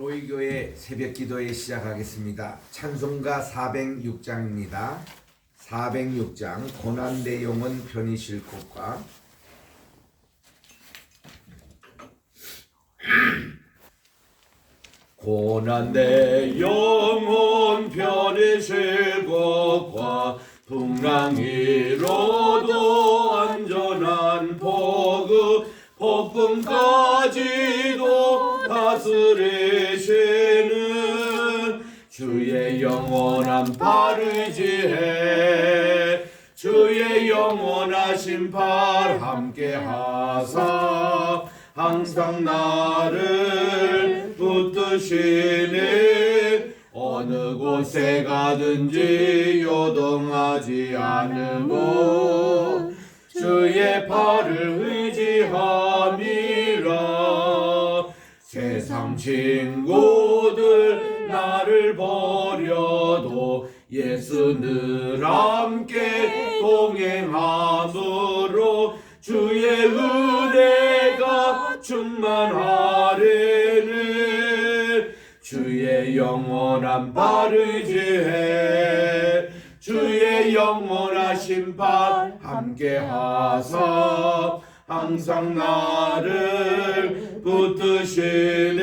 로이교회 새벽기도회 시작하겠습니다. 찬송가 406장입니다. 406장 고난내 영혼 편히 싣고가 고난내 영혼 편히 싣고가 풍랑 위로도 안전한 폭풍까지도 다스리시는 주의 영원한 팔을 의지해 주의 영원하신 팔 함께 하사 항상 나를 붙드시네 어느 곳에 가든지 요동하지 않으고 주의 팔을 의지함이라. 세상 친구들 나를 버려도 예수 늘 함께 동행함으로 주의 은혜가 충만하리니 주의 영원한 팔을 의지해 주의 영원하신 팔 함께 하사 항상 나를 붙드시니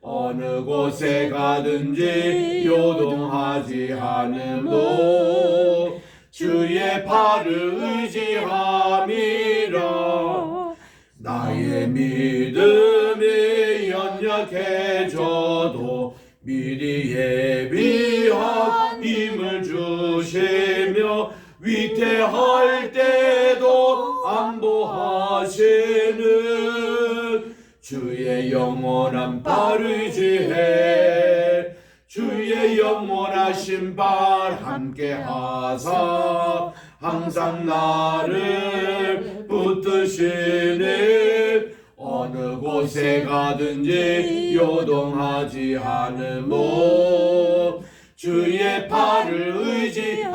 어느 곳에 가든지 요동하지 않음도 주의 팔을 의지함이라. 나의 믿음이 연약해져도 미리 예비한 힘을 주시며 위태할 때도 안보하시는 주의 영원한 팔을 의지해 주의 영원하신 팔 함께 하사 항상 나를 붙드시는 어느 곳에 가든지 요동하지 않으모 주의 팔을 의지함이라.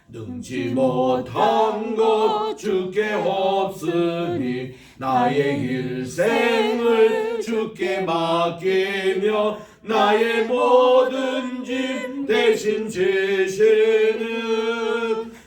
능치 못한 것 주께 없으니 나의 일생을 주께 맡기며 나의 모든 짐 대신 지시는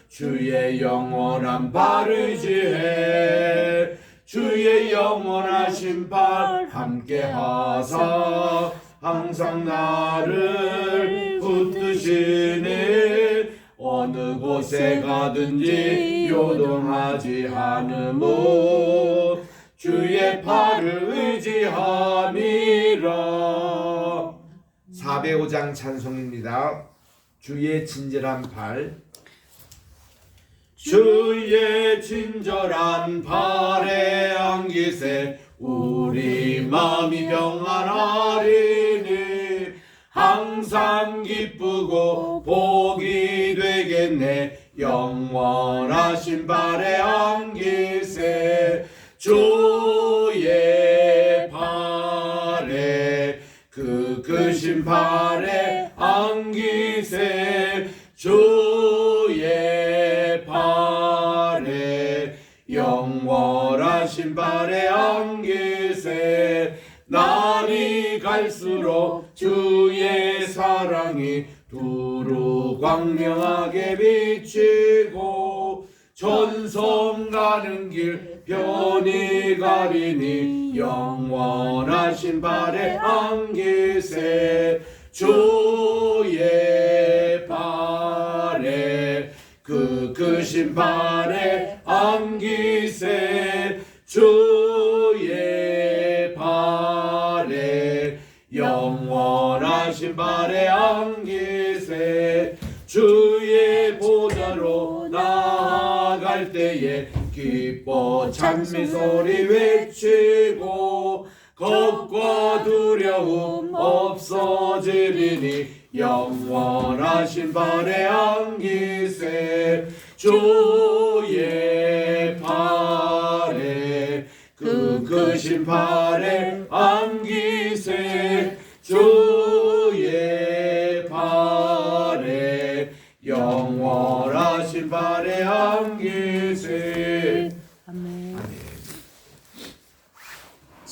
주의 영원한 팔을 의지해 주의 영원하신 팔 함께 하사 항상 나를 붙드시네 어느 곳에 가든지 요동하지 않으모 주의 팔을 의지함이라. 405장 찬송입니다. 주의 친절한 팔. 주의 친절한 팔에 안기세 우리 마음이 평안하리니 항상 기쁘고 복이 되겠네 영원하신 팔에 안기세 주의 팔에 그 크신 팔에 안기세 주의 팔에 영원하신 팔에 안기세 날이 갈수록 주의 사랑이 두루 광명하게 비치고 전성 가는 길 편히 가리니 영원하신 팔에 안기세 주의 팔에 그 크신 팔에 안기세 주의 팔에 영원하신 팔에 안기세 주의 보좌로 나아갈 때에 기뻐 찬미 소리 외치고 겁과 두려움 없어지리니 영원하신 팔에 안기세 주의 팔에 그 크신 팔에 안기세 주의 팔에 영원하신 팔에 안기세. 아멘.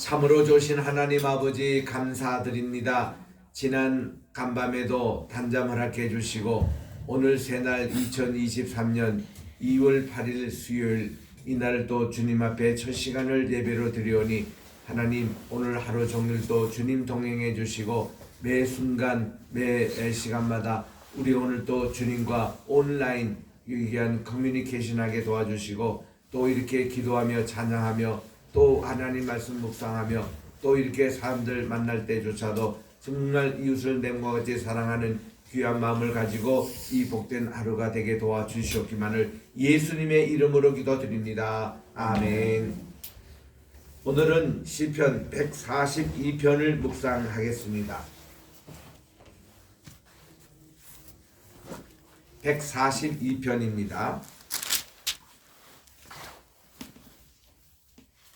참으로 좋으신 하나님 아버지 감사드립니다. 지난 간밤에도 단잠 허락해 주시고 오늘 새날 2023년 2월 8일 수요일 이날 또 주님 앞에 첫 시간을 예배로 드리오니 하나님 오늘 하루 종일 또 주님 동행해 주시고 매 순간 매 시간마다 우리 오늘 또 주님과 온라인 유익한 커뮤니케이션하게 도와주시고 또 이렇게 기도하며 찬양하며 또 하나님 말씀 묵상하며 또 이렇게 사람들 만날 때조차도 정말 이웃을 내 몸과 같이 사랑하는 귀한 마음을 가지고 이 복된 하루가 되게 도와주시옵기만을 예수님의 이름으로 기도드립니다. 아멘. 오늘은 시편 142편을 묵상하겠습니다. 142편입니다.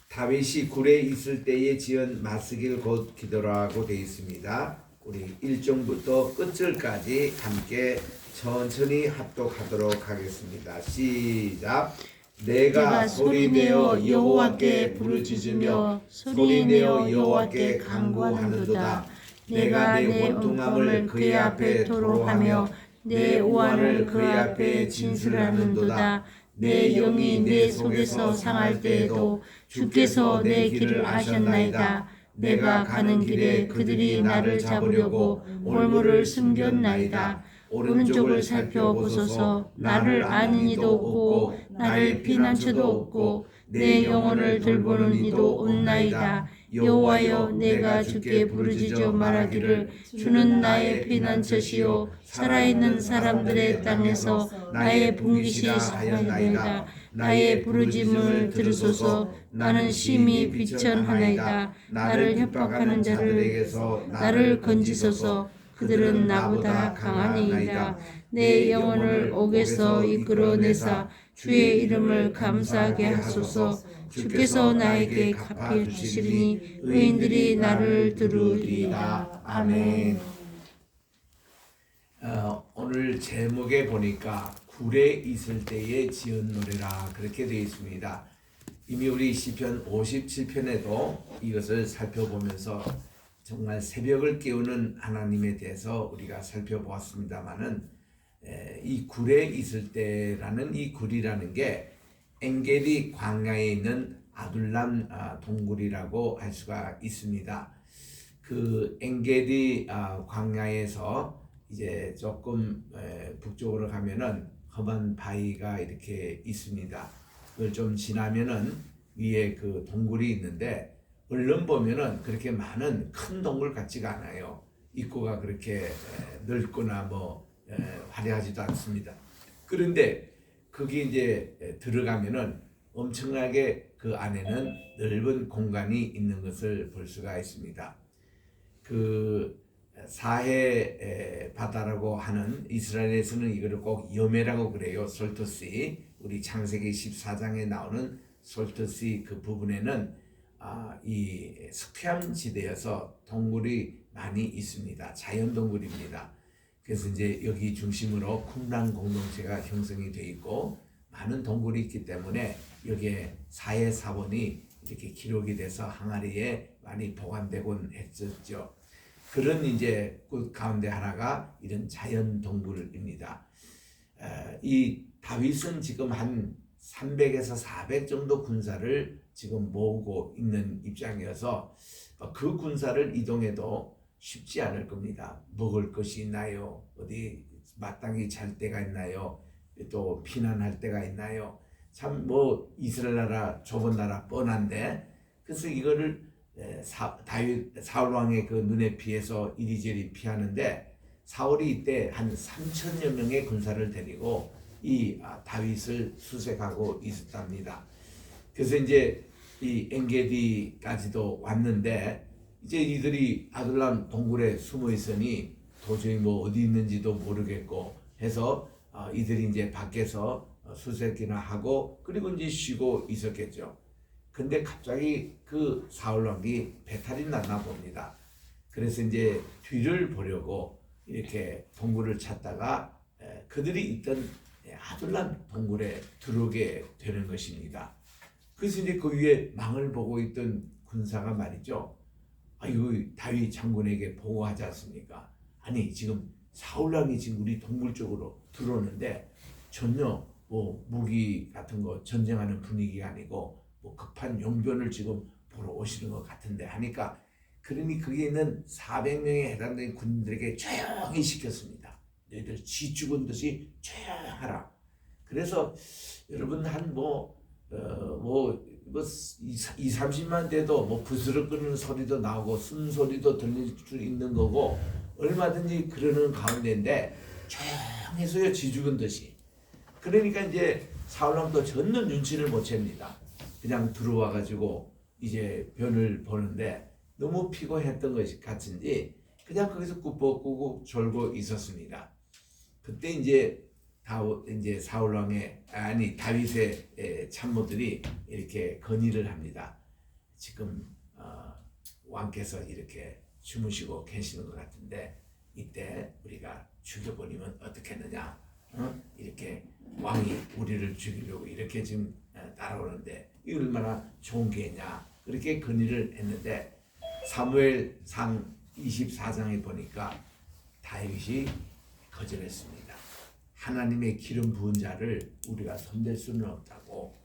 다윗이 굴에 있을 때에 지은 마스길 곧 기도라고 되어 있습니다. 우리 1절부터 끝절까지 함께 천천히 합독하도록 하겠습니다. 시작. 내가 소리내어 여호와께 부르짖으며 소리내어 여호와께 간구하는도다. 내가 내 원통함을 그의 앞에 토로하며 내 오한을 그의 앞에 진술하는도다. 내 영이 내 속에서 상할 때에도 주께서 내 길을 아셨나이다. 내가 가는 길에 그들이 나를 잡으려고 올무를 숨겼나이다. 오른쪽을 살펴보소서. 나를 아는 이도 없고 나를 피난처도 없고 내 영혼을 들보는 이도 없나이다. 여호와여, 내가 주께 부르짖어 말하기를 주는 나의 피난처시요 살아있는 사람들의 땅에서 나의 분깃이시나이다. 나의 부르짖음을 들으소서. 나는 심히 비천하나이다. 나를 협박하는 자들에게서 나를 건지소서. 그들은 나보다 강하니이다. 내 영혼을 옥에서 이끌어내사 주의 이름을 감사하게 하소서. 주께서 나에게 갚아 주시리니 의인들이 나를 들으리이다. 아멘. 오늘 제목에 보니까 굴에 있을 때에 지은 노래라 그렇게 되어 있습니다. 이미 우리 시편 57편에도 이것을 살펴보면서 정말 새벽을 깨우는 하나님에 대해서 우리가 살펴보았습니다마는 이 굴에 있을 때라는 이 굴이라는 게 엔게디 광야에 있는 아둘람 동굴이라고 할 수가 있습니다. 그 엔게디 광야에서 이제 조금 북쪽으로 가면은 험한 바위가 이렇게 있습니다. 그걸 좀 지나면은 위에 그 동굴이 있는데 얼른 보면은 그렇게 많은 큰 동굴 같지가 않아요. 입구가 그렇게 넓거나 화려하지도 않습니다. 그런데 거기 이제 들어가면은 엄청나게 그 안에는 넓은 공간이 있는 것을 볼 수가 있습니다. 그 사해 바다라고 하는 이스라엘에서는 이거를 꼭 여매라고 그래요. 솔트시. 우리 창세기 14장에 나오는 솔트시 그 부분에는 이 스퀘암 지대여서 동굴이 많이 있습니다. 자연 동굴입니다. 그래서 이제 여기 중심으로 쿰란 공동체가 형성이 되어 있고 많은 동굴이 있기 때문에 여기에 사해 사원이 이렇게 기록이 돼서 항아리에 많이 보관되곤 했었죠. 그런 이제 그 가운데 하나가 이런 자연 동굴입니다. 이 다윗은 지금 한 300에서 400 정도 군사를 지금 모으고 있는 입장이어서 그 군사를 이동해도 쉽지 않을 겁니다. 먹을 것이 있나요? 어디 마땅히 잘 데가 있나요? 또 피난할 데가 있나요? 참 이스라엘 나라 좁은 나라 뻔한데 그래서 이거를 사울 왕의 그 눈에 피해서 이리저리 피하는데 사울이 이때 한 3,000여 명의 군사를 데리고 이 다윗을 수색하고 있었답니다. 그래서 이제 이 엔게디까지도 왔는데 이제 이들이 아둘람 동굴에 숨어 있으니 도저히 어디 있는지도 모르겠고 해서 이들이 이제 밖에서 수색이나 하고 그리고 이제 쉬고 있었겠죠. 근데 갑자기 그 사울 왕이 배탈이 났나 봅니다. 그래서 이제 뒤를 보려고 이렇게 동굴을 찾다가 그들이 있던 아둘람 동굴에 들어오게 되는 것입니다. 그래서 이제 그 위에 망을 보고 있던 군사가 말이죠. 아이고 다윗 장군에게 보고하지 않습니까? 아니 지금 사울 왕이 지금 우리 동굴 쪽으로 들어오는데 전혀 뭐 무기 같은 거 전쟁하는 분위기가 아니고 뭐 급한 용변을 지금 보러 오시는 것 같은데 하니까 그러니 거기에 있는 400명에 해당되는 군인들에게 조용히 시켰습니다. 너희들 쥐 죽은 듯이 조용하라. 그래서 여러분 한 30만 돼도 뭐 부스럭 끄는 소리도 나오고 숨소리도 들릴 수 있는 거고 얼마든지 그러는 가운데인데 조용해서요 쥐 죽은 듯이. 그러니까 이제 사울왕도 전혀 눈치를 못 챕니다. 그냥 들어와 가지고 이제 변을 보는데 너무 피곤했던 것이 같은지 그냥 거기서 꾸벅꾸벅 졸고 있었습니다. 그때 이제 다윗의 참모들이 이렇게 건의를 합니다. 지금 왕께서 이렇게 주무시고 계시는 것 같은데 이때 우리가 죽여버리면 어떻겠느냐? 이렇게 왕이 우리를 죽이려고 이렇게 지금 따라오는데 이 얼마나 좋은 기회냐? 그렇게 건의를 했는데 사무엘상 24장에 보니까 다윗이 거절했습니다. 하나님의 기름 부은 자를 우리가 손댈 수는 없다고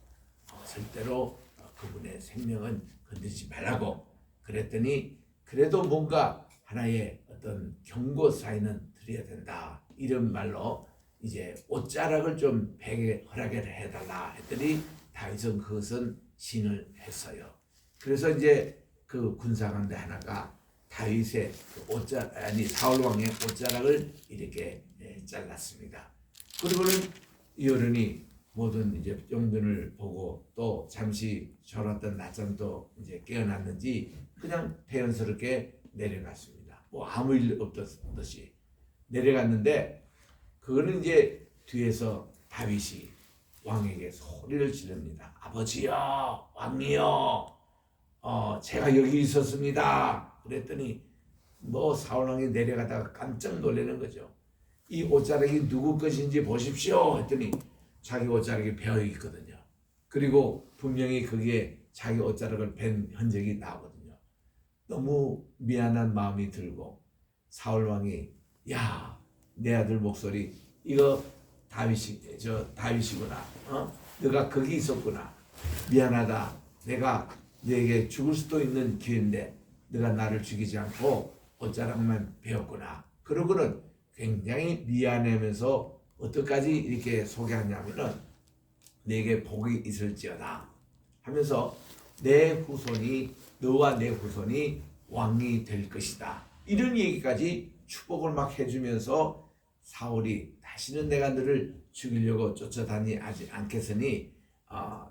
절대로 그분의 생명은 건드리지 말라고 그랬더니 그래도 뭔가 하나의 어떤 경고 사인은 드려야 된다 이런 말로 이제 옷자락을 좀 베개 허락을 해달라 했더니 다윗은 그것은 신을 했어요. 그래서 이제 그 군사관대 하나가 다윗의 사울 왕의 옷자락을 이렇게 잘랐습니다. 그리고는 여론이 모든 이제 용변을 보고 또 잠시 졸았던 낮잠도 이제 깨어났는지 그냥 태연스럽게 내려갔습니다. 뭐 아무 일 없듯이 내려갔는데 그거는 이제 뒤에서 다윗이 왕에게 소리를 지릅니다. 아버지요, 왕이요, 제가 여기 있었습니다. 그랬더니 뭐 사울 왕이 내려가다가 깜짝 놀라는 거죠. 이 옷자락이 누구 것인지 보십시오 했더니 자기 옷자락이 베어 있거든요. 그리고 분명히 거기에 자기 옷자락을 벤 흔적이 나오거든요. 너무 미안한 마음이 들고 사울 왕이 야, 내 아들 목소리 이거 다윗이구나. 너가 거기 있었구나. 미안하다. 내가 너에게 죽을 수도 있는 기회인데 너가 나를 죽이지 않고 옷자락만 베었구나. 그러고는 굉장히 미안해하면서 어떡까지 이렇게 소개하냐면은 내게 복이 있을지어다 하면서 너와 내 후손이 왕이 될 것이다. 이런 얘기까지 축복을 막 해주면서 사울이 다시는 내가 너를 죽이려고 쫓아다니지 않겠으니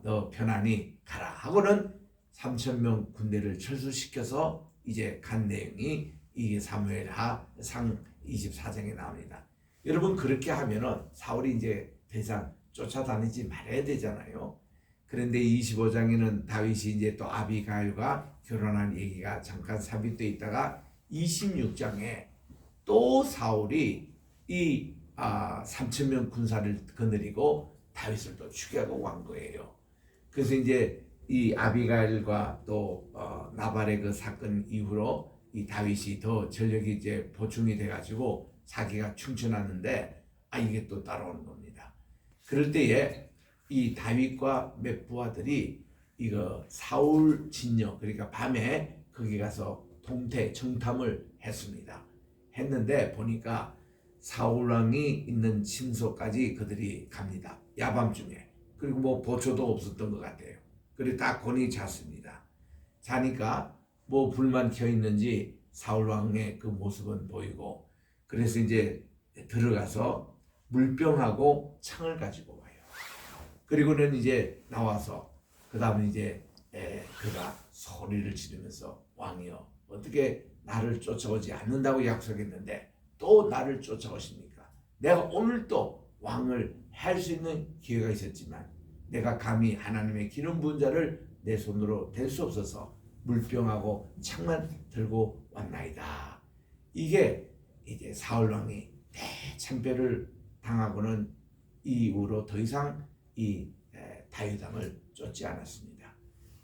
너 편안히 가라 하고는 3,000명 군대를 철수시켜서 이제 간 내용이 이게 사무엘하 상 24장에 나옵니다. 여러분 그렇게 하면은 사울이 이제 더 이상 쫓아다니지 말아야 되잖아요. 그런데 25장에는 다윗이 이제 또 아비가일과 결혼한 얘기가 잠깐 삽입되어 있다가 26장에 또 사울이 이 3,000명 군사를 거느리고 다윗을 또 죽여고 간 거예요. 그래서 이제 이 아비가일과 또 나발의 그 사건 이후로 이 다윗이 더 전력이 이제 보충이 돼가지고 사기가 춤춰났는데 이게 또 따라오는 겁니다. 그럴 때에 이 다윗과 몇 부하들이 이거 사울 진영 그러니까 밤에 거기 가서 동태 정탐을 했습니다. 했는데 보니까 사울 왕이 있는 침소까지 그들이 갑니다. 야밤중에. 그리고 뭐 보초도 없었던 것 같아요. 그리고 딱 곤히 잤습니다. 자니까 뭐 불만 켜 있는지 사울 왕의 그 모습은 보이고 그래서 이제 들어가서 물병하고 창을 가지고 와요. 그리고는 이제 나와서 그 다음에 이제 그가 소리를 지르면서 왕이여 어떻게 나를 쫓아오지 않는다고 약속했는데 또 나를 쫓아오십니까? 내가 오늘 또 왕을 할 수 있는 기회가 있었지만 내가 감히 하나님의 기름 부은 자를 내 손으로 댈 수 없어서 물병하고 창만 들고 왔나이다. 이게 이제 사울 왕이 대참패를 당하고는 이후로 더 이상 이 다윗 왕을 쫓지 않았습니다.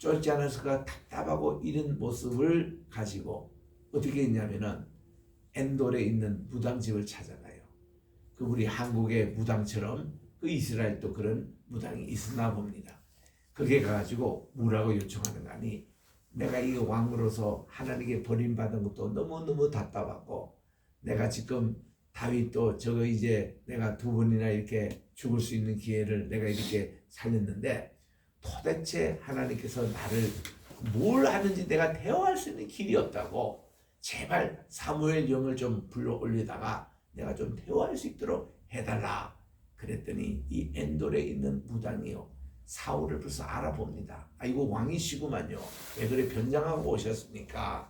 쫄지 않아서가 답답하고 이런 모습을 가지고 어떻게 했냐면은 엔돌에 있는 무당집을 찾아가요. 그 우리 한국의 무당처럼 그 이스라엘도 그런 무당이 있었나 봅니다. 그게 가지고 뭐라고 요청하는 거니, 내가 이 왕으로서 하나님께 버림받은 것도 너무너무 답답하고, 내가 지금 다윗도 저거 이제 내가 두 번이나 이렇게 죽을 수 있는 기회를 내가 이렇게 살렸는데 도대체 하나님께서 나를 뭘 하는지 내가 대화할 수 있는 길이 없다고, 제발 사무엘 영을 좀 불러 올리다가 내가 좀 대화할 수 있도록 해달라. 그랬더니 이 엔돌에 있는 무당이요, 사울을 벌써 알아봅니다. 아, 이거 왕이시구만요. 왜 그래 변장하고 오셨습니까?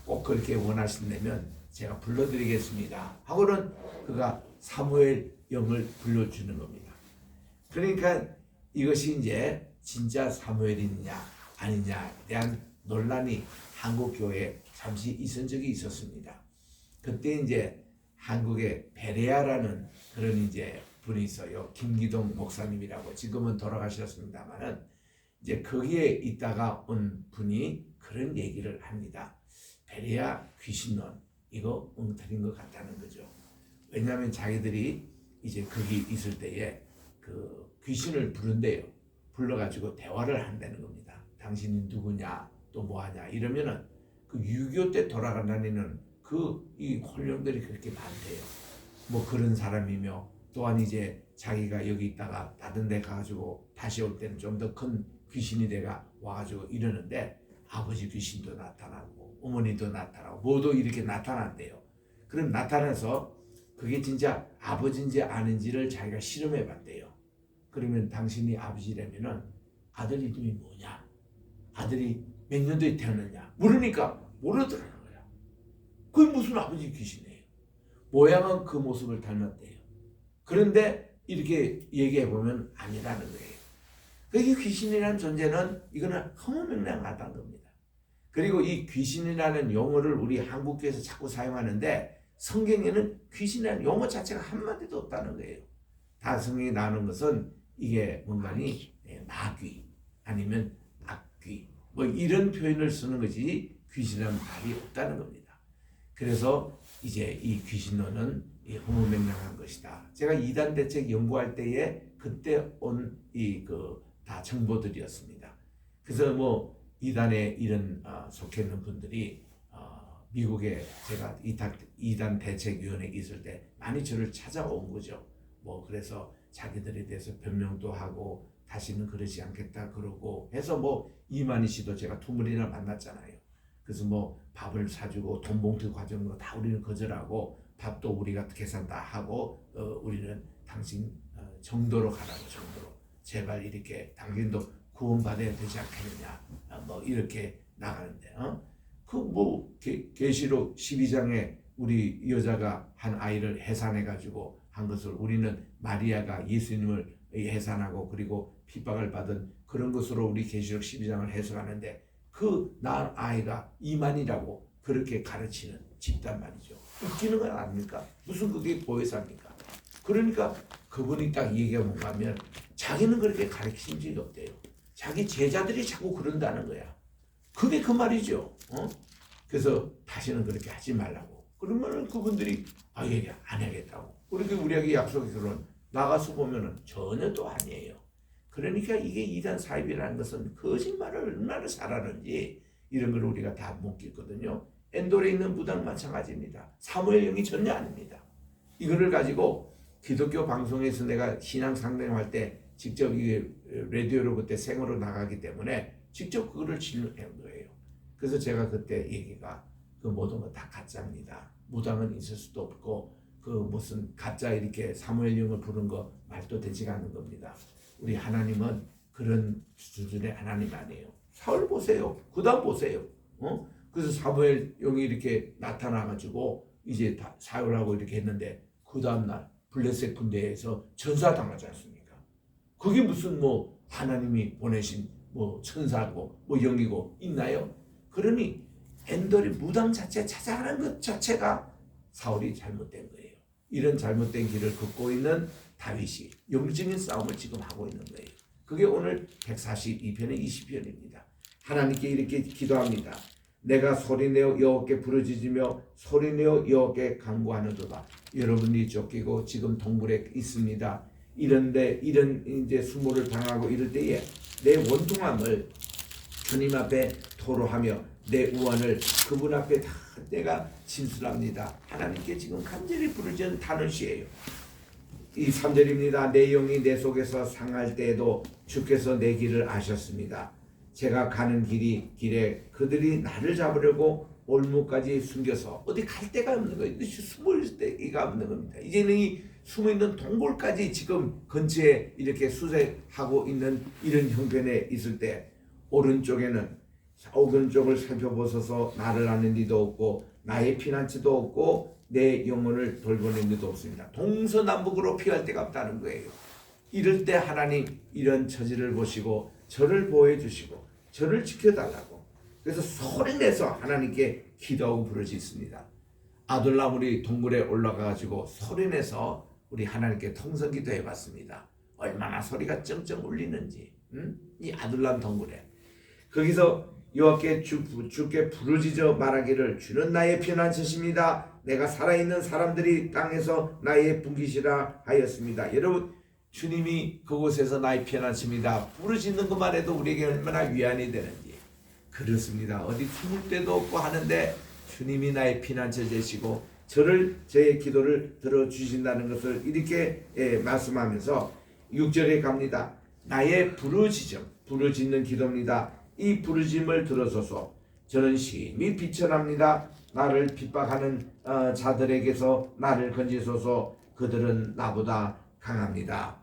꼭 그렇게 원하신다면 제가 불러드리겠습니다 하고는 그가 사무엘 영을 불러주는 겁니다. 그러니까 이것이 이제 진짜 사무엘이냐 아니냐에 대한 논란이 한국 교회에 잠시 있은 적이 있었습니다. 그때 이제 한국에 베레아라는 그런 이제 분이 있어요. 김기동 목사님이라고, 지금은 돌아가셨습니다만은 이제 거기에 있다가 온 분이 그런 얘기를 합니다. 베레아 귀신론 이거 엉터리인 것 같다는 거죠. 왜냐하면 자기들이 이제 거기 있을 때에 그 귀신을 부른대요. 불러가지고 대화를 한다는 겁니다. 당신이 누구냐 또 뭐하냐 이러면은 그 6.25 때 돌아간다는 그 이 혼령들이 그렇게 많대요. 뭐 그런 사람이며, 또한 이제 자기가 여기 있다가 다른 데 가가지고 다시 올 때는 좀 더 큰 귀신이 돼가 와가지고 이러는데, 아버지 귀신도 나타나고 어머니도 나타나고 뭐도 이렇게 나타난대요. 그럼 나타나서 그게 진짜 아버지인지 아닌지를 자기가 실험해 봤대요. 그러면 당신이 아버지라면은 아들 이름이 뭐냐, 아들이 몇 년도에 태어났냐 물으니까 모르더라는 거야. 그게 무슨 아버지 귀신이에요. 모양은 그 모습을 닮았대요. 그런데 이렇게 얘기해 보면 아니라는 거예요. 그게 귀신이라는 존재는 이거는 허무맹랑하다는 겁니다. 그리고 이 귀신이라는 용어를 우리 한국교회에서 자꾸 사용하는데, 성경에는 귀신이라는 용어 자체가 한마디도 없다는 거예요. 다 성경에 나오는 것은 이게 뭔가니 마귀 아니면 악귀 뭐 이런 표현을 쓰는 거지 귀신이라는 말이 없다는 겁니다. 그래서 이제 이 귀신론은 허무맹랑한 것이다. 제가 이단 대책 연구할 때에 그때 온 이 다 정보들이었습니다. 그래서 뭐 이단에 이런 속해 있는 분들이 미국에 제가 이단 대책위원회에 있을 때 많이 저를 찾아온 거죠. 뭐 그래서 자기들에 대해서 변명도 하고 다시는 그러지 않겠다 그러고 해서 뭐 이만희 씨도 제가 2번이나 만났잖아요. 그래서 뭐 밥을 사주고 돈 봉투 과정도 다 우리는 거절하고, 밥도 우리가 계산 다 하고 우리는 당신 정도로 가라고, 정도로 제발 이렇게 당신도 구원받아야 되지 않겠느냐 뭐 이렇게 나가는데, 그 뭐 계시록 12장에 우리 여자가 한 아이를 해산해 가지고 한 것을 우리는 마리아가 예수님을 해산하고 그리고 핍박을 받은 그런 것으로 우리 계시록 12장을 해석하는데, 그 낳은 아이가 이만이라고 그렇게 가르치는 집단 말이죠. 웃기는 건 아닙니까? 무슨 그게 보혜사입니까? 그러니까 그분이 딱 얘기가 뭔가 하면 자기는 그렇게 가르친 적이 없대요. 자기 제자들이 자꾸 그런다는 거야. 그게 그 말이죠. 그래서 다시는 그렇게 하지 말라고. 그러면은 그분들이 얘기 안 하겠다고. 그렇게 우리에게 약속해서는 나가서 보면은 전혀 또 아니에요. 그러니까 이게 이단 사입이라는 것은 거짓말을 얼마나 잘하는지 이런 걸 우리가 다 묻겠거든요. 엔돌에 있는 무당 마찬가지입니다. 사무엘 영이 전혀 아닙니다. 이거를 가지고 기독교 방송에서 내가 신앙 상담할 때 직접 이게 라디오로 그때 생으로 나가기 때문에 직접 그거를 질문한 거예요. 그래서 제가 그때 얘기가 그 모든 거 다 가짜입니다. 무당은 있을 수도 없고 그 무슨 가짜 이렇게 사무엘 영을 부른 거 말도 되지가 않는 겁니다. 우리 하나님은 그런 수준의 하나님 아니에요. 사울 보세요. 그다음 보세요. 그래서 사무엘 영이 이렇게 나타나가지고 이제 다 사울하고 이렇게 했는데 그 다음날 블레셋 군대에서 전사당하지 않습니까? 그게 무슨 뭐 하나님이 보내신 뭐 천사고 뭐 영이고 있나요? 그러니 엔돌이 무당 자체 찾아가는 것 자체가 사울이 잘못된 거예요. 이런 잘못된 길을 걷고 있는 다윗이 영적인 싸움을 지금 하고 있는 거예요. 그게 오늘 142편의 20편입니다. 하나님께 이렇게 기도합니다. 내가 소리내어 여호와께 부르짖으며 소리내어 여호와께 간구하는도다. 여러분이 쫓기고 지금 동굴에 있습니다. 이런데 이런 이제 수모를 당하고 이럴 때에 내 원통함을 주님 앞에 토로하며 내 우환을 그분 앞에 다 내가 진술합니다. 하나님께 지금 간절히 부르짖는 단어시예요. 이 3절입니다. 내 영이 내 속에서 상할 때에도 주께서 내 길을 아셨습니다. 제가 가는 길에 그들이 나를 잡으려고 올무까지 숨겨서 어디 갈 데가 없는 거예요. 숨을 데가 없는 겁니다. 이제는 이 숨어있는 동굴까지 지금 근처에 이렇게 수색하고 있는 이런 형편에 있을 때 오른쪽을 살펴보소서. 나를 아는 이도 없고 나의 피난처도 없고 내 영혼을 돌보는 이도 없습니다. 동서남북으로 피할 데가 없다는 거예요. 이럴 때 하나님 이런 처지를 보시고 저를 보호해 주시고 저를 지켜달라고 그래서 소리내서 하나님께 기도하고 부르짖습니다. 아둘람 동굴에 올라가가지고 소리내서 우리 하나님께 통성기도 해봤습니다. 얼마나 소리가 쩡쩡 울리는지 이 아둘람 동굴에 거기서 여호와께 주께 부르짖어 말하기를 주는 나의 피난처십니다. 내가 살아있는 사람들이 땅에서 나의 분깃이라 하였습니다. 여러분 주님이 그곳에서 나의 피난처입니다. 부르짖는 것만 해도 우리에게 얼마나 위안이 되는지. 그렇습니다. 어디 숨을 데도 없고 하는데 주님이 나의 피난처 되시고 저의 기도를 들어주신다는 것을 이렇게 말씀하면서 6절에 갑니다. 나의 부르짖는 기도입니다. 이 부르짖음을 들어서서 저는 심히 비천합니다. 나를 핍박하는 자들에게서 나를 건지소서. 그들은 나보다 강합니다.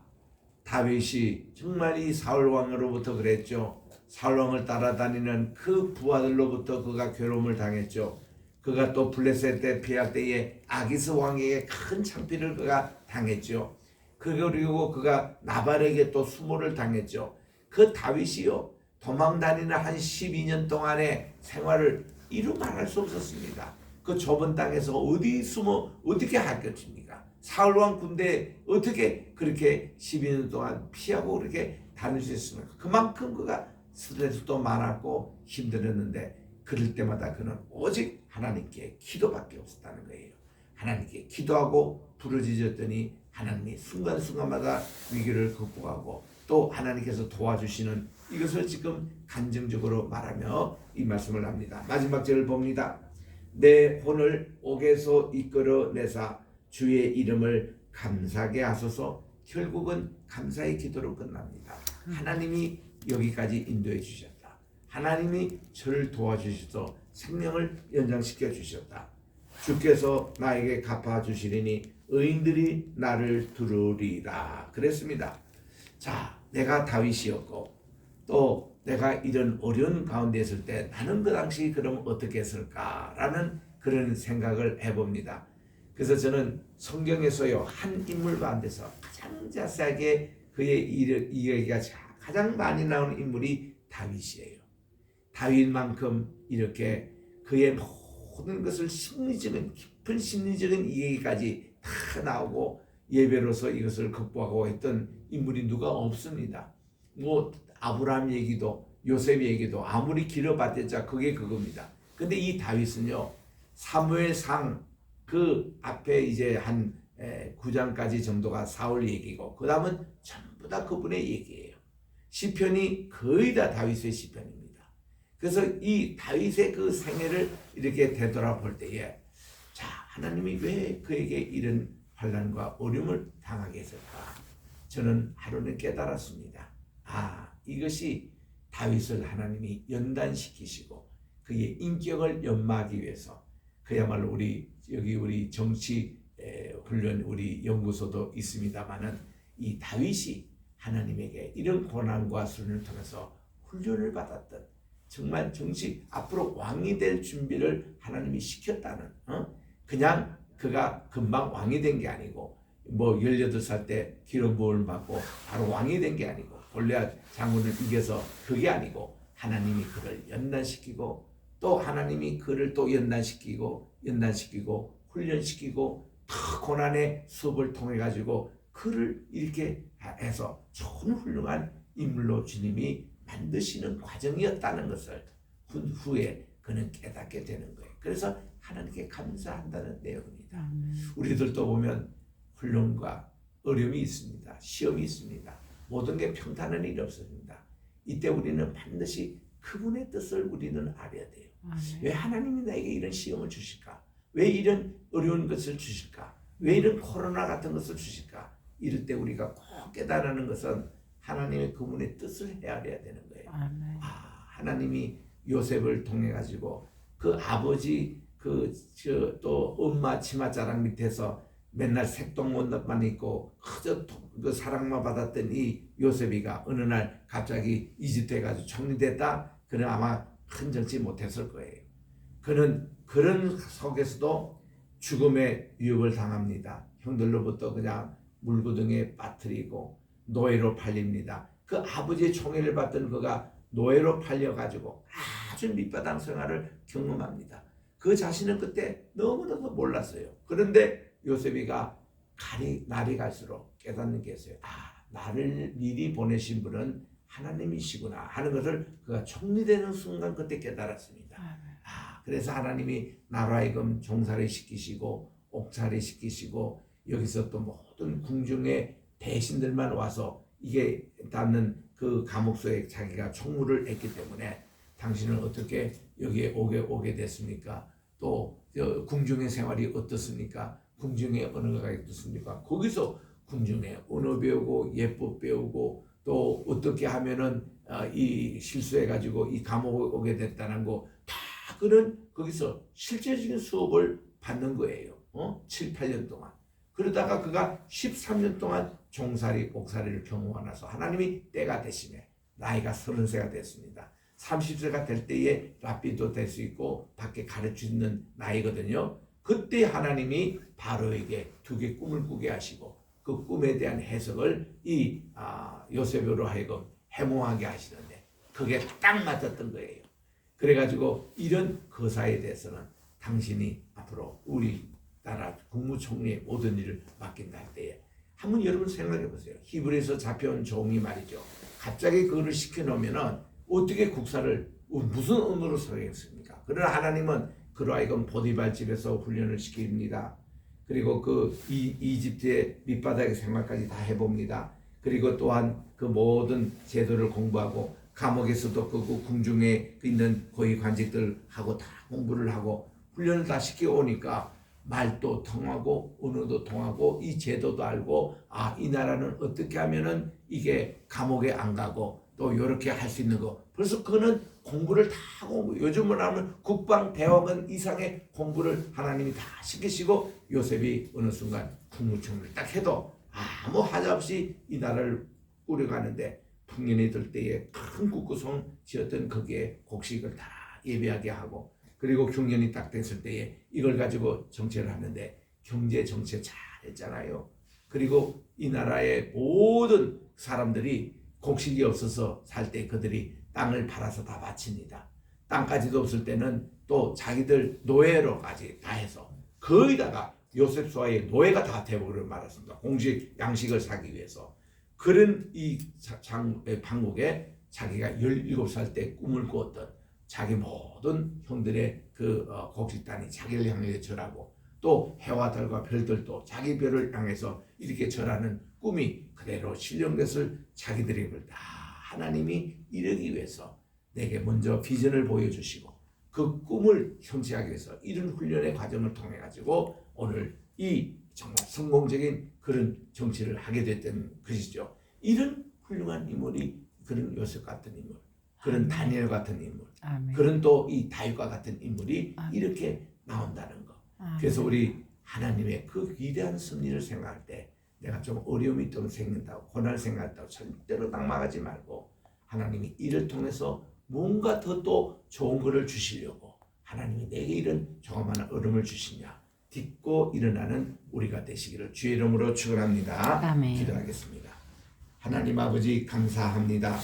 다윗이 정말 이 사울왕으로부터 그랬죠. 사울왕을 따라다니는 그 부하들로부터 그가 괴로움을 당했죠. 그가 또 블레셋 때 피할 때에 아기스 왕에게 큰 창피를 그가 당했죠. 그리고 그가 나발에게 또 수모를 당했죠. 그 다윗이요 도망다니는 한 12년 동안의 생활을 이루 말할 수 없었습니다. 그 좁은 땅에서 어디 숨어 어떻게 할 것입니까? 사울왕 군대 어떻게 그렇게 12년 동안 피하고 그렇게 다닐 수 있습니까? 그만큼 그가 스트레스도 많았고 힘들었는데 그럴 때마다 그는 오직 하나님께 기도밖에 없었다는 거예요. 하나님께 기도하고 부르짖었더니 하나님이 순간순간마다 위기를 극복하고 또 하나님께서 도와주시는 이것을 지금 간증적으로 말하며 이 말씀을 합니다. 마지막 절을 봅니다. 내 혼을 옥에서 이끌어내사 주의 이름을 감사하게 하소서. 결국은 감사의 기도로 끝납니다. 하나님이 여기까지 인도해 주셨다. 하나님이 저를 도와주셔서 생명을 연장시켜 주셨다. 주께서 나에게 갚아주시리니 의인들이 나를 두르리라 그랬습니다. 자, 내가 다윗이었고 또 내가 이런 어려운 가운데 있을 때 나는 그 당시 그럼 어떻게 했을까라는 그런 생각을 해봅니다. 그래서 저는 성경에서요 한 인물 가운데서 가장 자세하게 그의 이야기가 가장 많이 나오는 인물이 다윗이에요. 다윗만큼 이렇게 그의 모든 것을 깊은 심리적인 이야기까지 다 나오고 예배로서 이것을 극복하고 했던 인물이 누가 없습니다. 뭐 아브라함 얘기도 요셉 얘기도 아무리 길어봤자 그게 그겁니다. 근데 이 다윗은요 사무엘상 그 앞에 이제 한 9장까지 정도가 사울 얘기고 그 다음은 전부 다 그분의 얘기예요. 시편이 거의 다 다윗의 시편입니다. 그래서 이 다윗의 그 생애를 이렇게 되돌아볼 때에 자 하나님이 왜 그에게 이런 환난과 어려움을 당하게 했을까? 저는 하루는 깨달았습니다. 이것이 다윗을 하나님이 연단시키시고 그의 인격을 연마하기 위해서 그야말로 우리 정치 훈련 우리 연구소도 있습니다만은 이 다윗이 하나님에게 이런 고난과 수련을 통해서 훈련을 받았던 정말 앞으로 왕이 될 준비를 하나님이 시켰다는 그냥 그가 금방 왕이 된 게 아니고 뭐 18살 때 기름 부음을 받고 바로 왕이 된 게 아니고 골리앗 장군을 이겨서 그게 아니고 하나님이 그를 연단시키고 또 하나님이 그를 또 연단시키고 훈련시키고 그 고난의 수업을 통해 가지고 그를 이렇게 해서 좋은 훌륭한 인물로 주님이 만드시는 과정이었다는 것을 후에 그는 깨닫게 되는 거예요. 그래서 하나님께 감사한다는 내용입니다. 우리들도 보면 훈련과 어려움이 있습니다. 시험이 있습니다. 모든 게 평탄한 일이 없습니다. 이때 우리는 반드시 그분의 뜻을 우리는 알아야 돼요. 왜 하나님이 나에게 이런 시험을 주실까? 왜 이런 어려운 것을 주실까? 왜 이런 코로나 같은 것을 주실까? 이럴 때 우리가 꼭 깨달는 것은 하나님의 그분의 뜻을 헤아려야 되는 거예요. 하나님이 요셉을 통해 가지고 그 아버지 또 엄마 치맛자락 밑에서 맨날 색동옷만 입고 그저 그 사랑만 받았던 이 요셉이가 어느 날 갑자기 이집트에 가서 총리됐다. 그는 아마 흔적지 못했을 거예요. 그는 그런 속에서도 죽음의 위협을 당합니다. 형들로부터 그냥 물구덩이에 빠뜨리고 노예로 팔립니다. 그 아버지의 총애를 받던 그가 노예로 팔려가지고 아주 밑바닥 생활을 경험합니다. 그 자신은 그때 너무나도 몰랐어요. 그런데 요셉이가 날이 갈수록 깨닫는 게 있어요. 나를 미리 보내신 분은 하나님이시구나 하는 것을 그가 총리되는 순간 그때 깨달았습니다. 그래서 하나님이 나로 하여금 종살이 시키시고 옥살이 시키시고 여기서 또 모든 궁중의 대신들만 와서 이게 닿는 그 감옥소에 자기가 총무를 했기 때문에 당신은 어떻게 여기에 오게 됐습니까? 또 궁중의 생활이 어떻습니까? 궁중의 언어가 어떻습니까? 거기서 궁중의 언어 배우고 예법 배우고 또 어떻게 하면은 이 실수해가지고 이 감옥에 오게 됐다는 거 다 그런 거기서 실제적인 수업을 받는 거예요. 7, 8년 동안. 그러다가 그가 13년 동안 종살이, 옥살이를 경험하고 나서 하나님이 때가 되시네. 나이가 30세가 됐습니다. 30세가 될 때에 랍비도 될 수 있고 밖에 가르치는 나이거든요. 그때 하나님이 바로에게 2개 꿈을 꾸게 하시고 그 꿈에 대한 해석을 이 요셉으로 하여금 해몽하게 하시는데 그게 딱 맞았던 거예요. 그래가지고 이런 거사에 대해서는 당신이 앞으로 우리나라 국무총리의 모든 일을 맡긴다 할 때에 한번 여러분 생각해 보세요. 히브리에서 잡혀온 종이 말이죠. 갑자기 그거를 시켜놓으면은 어떻게 국사를 무슨 언어로 설명했습니까? 그러나 하나님은 그로 하여금 보디발 집에서 훈련을 시킵니다. 그리고 그 이집트의 밑바닥의 생활까지 다 해봅니다. 그리고 또한 그 모든 제도를 공부하고 감옥에서도 그 궁중에 있는 고위 관직들하고 다 공부를 하고 훈련을 다 시켜오니까 말도 통하고 언어도 통하고 이 제도도 알고 이 나라는 어떻게 하면은 이게 감옥에 안 가고 또 이렇게 할 수 있는 거 벌써 그는 공부를 다 하고 요즘으로 하면 국방대학원 이상의 공부를 하나님이 다 시키시고 요셉이 어느 순간 국무총리를 딱 해도 아무 하자없이 이 나라를 꾸려가는데 풍년이 들 때에 큰 국구성 지었던 거기에 곡식을 다 예배하게 하고 그리고 경년이 딱 됐을 때에 이걸 가지고 정치를 하는데 경제 정치 잘했잖아요. 그리고 이 나라의 모든 사람들이 곡식이 없어서 살 때 그들이 땅을 팔아서 다 바칩니다. 땅까지도 없을 때는 또 자기들 노예로까지 다 해서 거의다가 요셉수와의 노예가 다 되어버려 말았습니다. 공식 양식을 사기 위해서. 그런 이 방국에 자기가 17살 때 꿈을 꾸었던 자기 모든 형들의 그 곡식단이 자기를 향해 절하고 또 해와 달과 별들도 자기 별을 향해서 이렇게 절하는 꿈이 그대로 실현 것을 자기들의 걸 다 하나님이 이루기 위해서 내게 먼저 비전을 보여주시고 그 꿈을 성취하기 위해서 이런 훈련의 과정을 통해 가지고 오늘 이 정말 성공적인 그런 정치를 하게 됐던 것이죠. 이런 훌륭한 인물이 그런 요셉 같은 인물, 그런 다니엘 같은 인물, 그런 또 이 다윗과 같은 인물이 이렇게 나온다는 거. 그래서 우리 하나님의 그 위대한 섭리를 생각할 때 내가 좀 어려움이 좀 생긴다고 고난을 생각한다고 절대로 낙망하지 말고 하나님이 이를 통해서 뭔가 더 또 좋은 것을 주시려고 하나님이 내게 이런 조그마한 어려움을 주시냐 딛고 일어나는 우리가 되시기를 주의 이름으로 축원합니다. 기도하겠습니다. 하나님 아버지 감사합니다.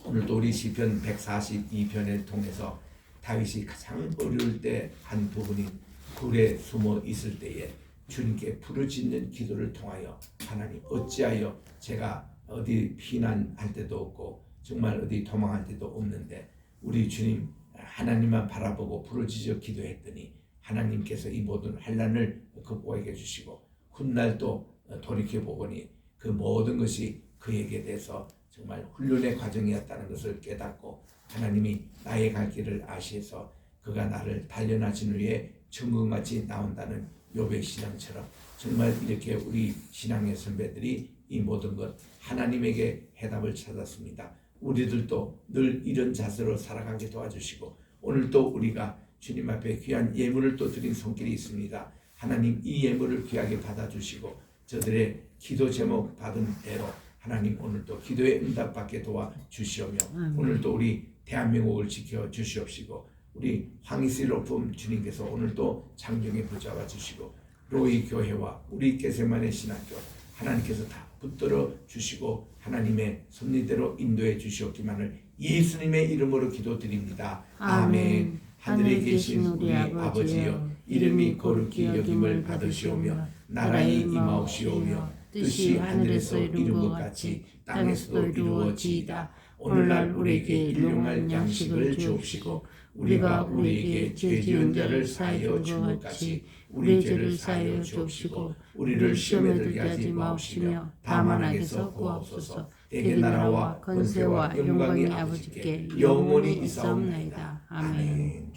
오늘도 우리 시편 142편을 통해서 다윗이 가장 어려울 때 한 부분인 굴에 숨어 있을 때에 주님께 부르짖는 기도를 통하여 하나님 어찌하여 제가 어디 피난할 데도 없고 정말 어디 도망할 데도 없는데 우리 주님 하나님만 바라보고 부르짖어 기도했더니 하나님께서 이 모든 환난을 극복하게 해주시고 훗날 또 돌이켜보거니 그 모든 것이 그에게 대해서 정말 훈련의 과정이었다는 것을 깨닫고 하나님이 나의 갈 길을 아시해서 그가 나를 단련하신 후에 천국같이 나온다는 욥의 신앙처럼 정말 이렇게 우리 신앙의 선배들이 이 모든 것 하나님에게 해답을 찾았습니다. 우리들도 늘 이런 자세로 살아가게 도와주시고 오늘도 우리가 주님 앞에 귀한 예물을 또 드린 손길이 있습니다. 하나님 이 예물을 귀하게 받아주시고 저들의 기도 제목 받은 대로 하나님 오늘도 기도의 응답받게 도와주시오며 오늘도 우리 대한민국을 지켜주시옵시고 우리 황희슬 로품 주님께서 오늘도 장정에 붙잡아 주시고 로이 교회와 우리 게세마네 신학교 하나님께서 다 붙들어 주시고 하나님의 섭리대로 인도해 주시옵기만을 예수님의 이름으로 기도드립니다. 아멘. 하늘에 계신 우리 아버지여 이름이 거룩히 여김을 받으시오며 나라의 임하옵시오며 뜻이 하늘에서 이룬 것 같이 땅에서도 이루어지이다. 오늘날 우리에게 일용할 양식을 주옵시고 우리가 우리에게 죄 지은 자를 사하여 준 것 같이 우리 죄를 사하여 주옵시고 우리를 시험에 들게 하지 마옵시며 다만 악에서 구하옵소서. 대개 나라와 권세와 영광이 아버지께 영원히 있사옵나이다. 아멘.